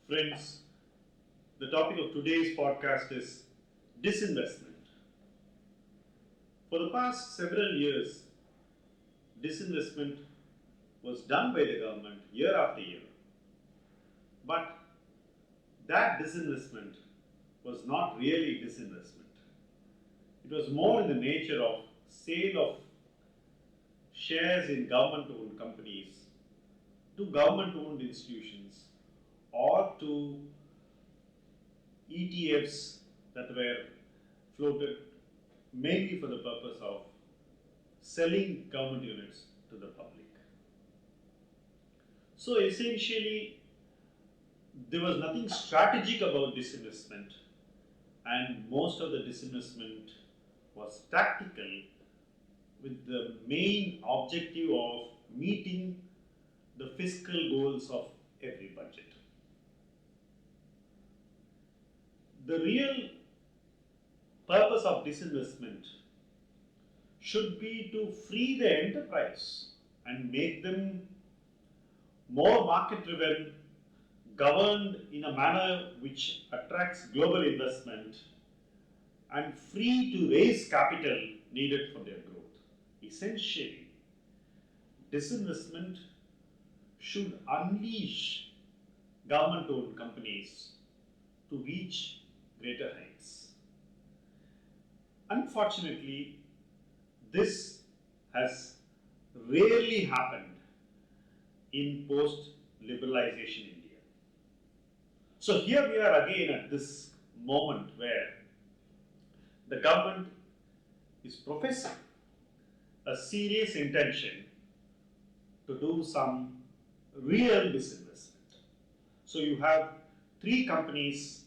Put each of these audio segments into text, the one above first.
Friends, the topic of today's podcast is disinvestment. For the past several years, disinvestment was done by the government year after year. But that disinvestment was not really disinvestment. It was more in the nature of sale of shares in government owned companies to government owned institutions or to ETFs that were floated mainly for the purpose of selling government units to the public. So essentially, there was nothing strategic about disinvestment, and most of the disinvestment was tactical with the main objective of meeting the fiscal goals of every budget. The real purpose of disinvestment should be to free the enterprise and make them more market driven, governed in a manner which attracts global investment, and free to raise capital needed for their growth. Essentially, disinvestment should unleash government owned companies to reach greater heights. Unfortunately, this has rarely happened in post liberalization India. So here we are again at this moment where the government is professing a serious intention to do some real disinvestment. So you have three companies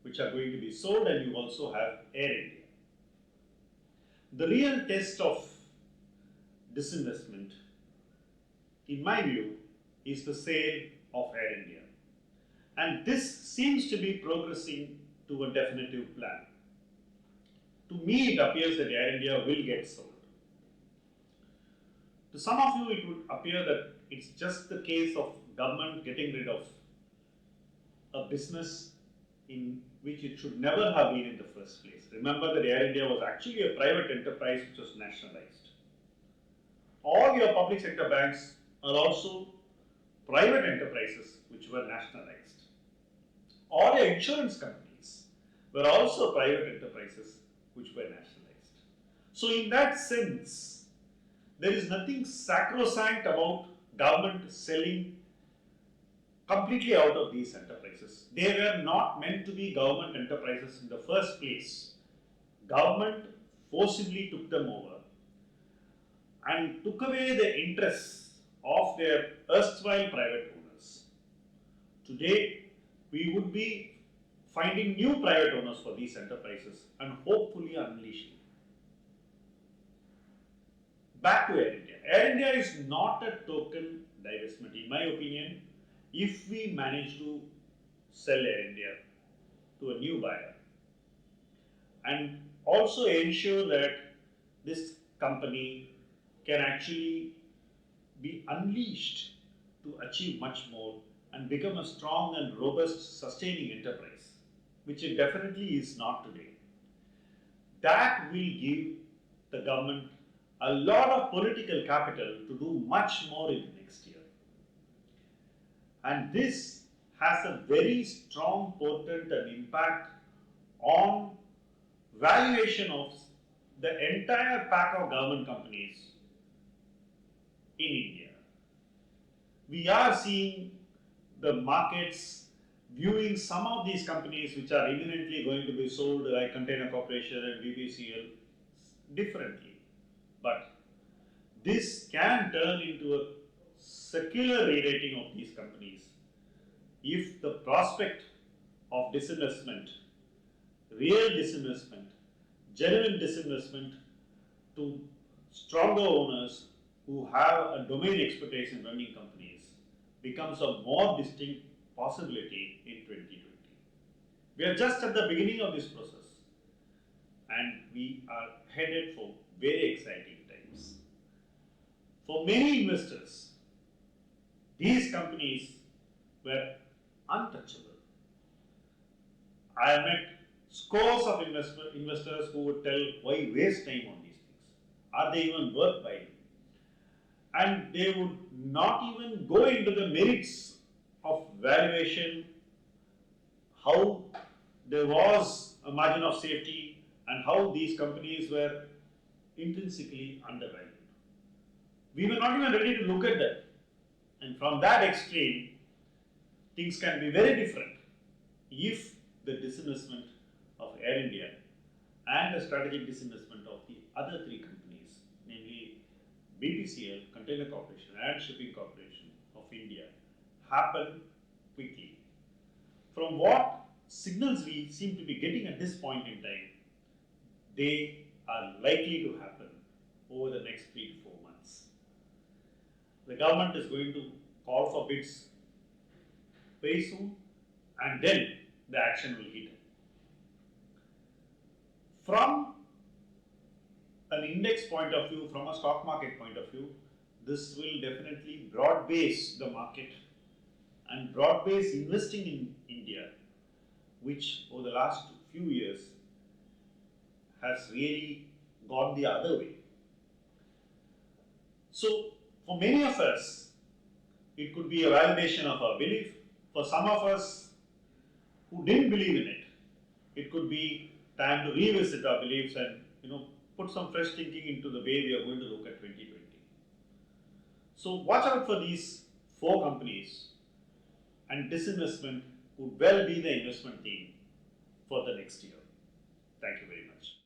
which are going to be sold, and you also have Air India. The real test of disinvestment, in my view, is the sale of Air India. And this seems to be progressing to a definitive plan. To me, it appears that Air India will get sold. To some of you, it would appear that it's just the case of government getting rid of a business in which it should never have been in the first place. Remember that Air India was actually a private enterprise which was nationalized. All your public sector banks are also private enterprises which were nationalized. All your insurance companies were also private enterprises which were nationalized. So in that sense, there is nothing sacrosanct about government selling completely out of these enterprises. They were not meant to be government enterprises in the first place. Government forcibly took them over and took away the interests of their erstwhile private owners. Today, we would be finding new private owners for these enterprises and hopefully unleashing. Back to Air India. Air India is not a token divestment, in my opinion. If we manage to sell Air India to a new buyer and also ensure that this company can actually be unleashed to achieve much more and become a strong and robust sustaining enterprise, which it definitely is not today, that will give the government a lot of political capital to do much more in the next year. And this has a very strong portent and impact on valuation of the entire pack of government companies in India. We are seeing the markets viewing some of these companies which are imminently going to be sold, like Container Corporation and BPCL, differently. But this can turn into a secular re-rating of these companies if the prospect of disinvestment, real disinvestment, genuine disinvestment to stronger owners who have a domain expertise in running companies becomes a more distinct possibility in 2020. We are just at the beginning of this process and we are headed for very exciting times. For many investors, these companies were untouchable. I have met scores of investors who would tell, why waste time on these things? Are they even worth buying? And they would not even go into the merits of valuation, how there was a margin of safety, and how these companies were intrinsically undervalued. We were not even ready to look at that. And from that extreme, things can be very different if the disinvestment of Air India and the strategic disinvestment of the other three companies, namely BPCL, Container Corporation, and Shipping Corporation of India, happen quickly. From what signals we seem to be getting at this point in time, they are likely to happen over the next 3 to 4 months. The government is going to call for bids very soon, and then the action will hit. From an index point of view, from a stock market point of view, this will definitely broad base the market and broad base investing in India, which over the last few years has really gone the other way. So, for many of us, it could be a validation of our belief. For some of us who didn't believe in it, it could be time to revisit our beliefs and put some fresh thinking into the way we are going to look at 2020. So watch out for these 4 companies, and disinvestment could well be the investment theme for the next year. Thank you very much.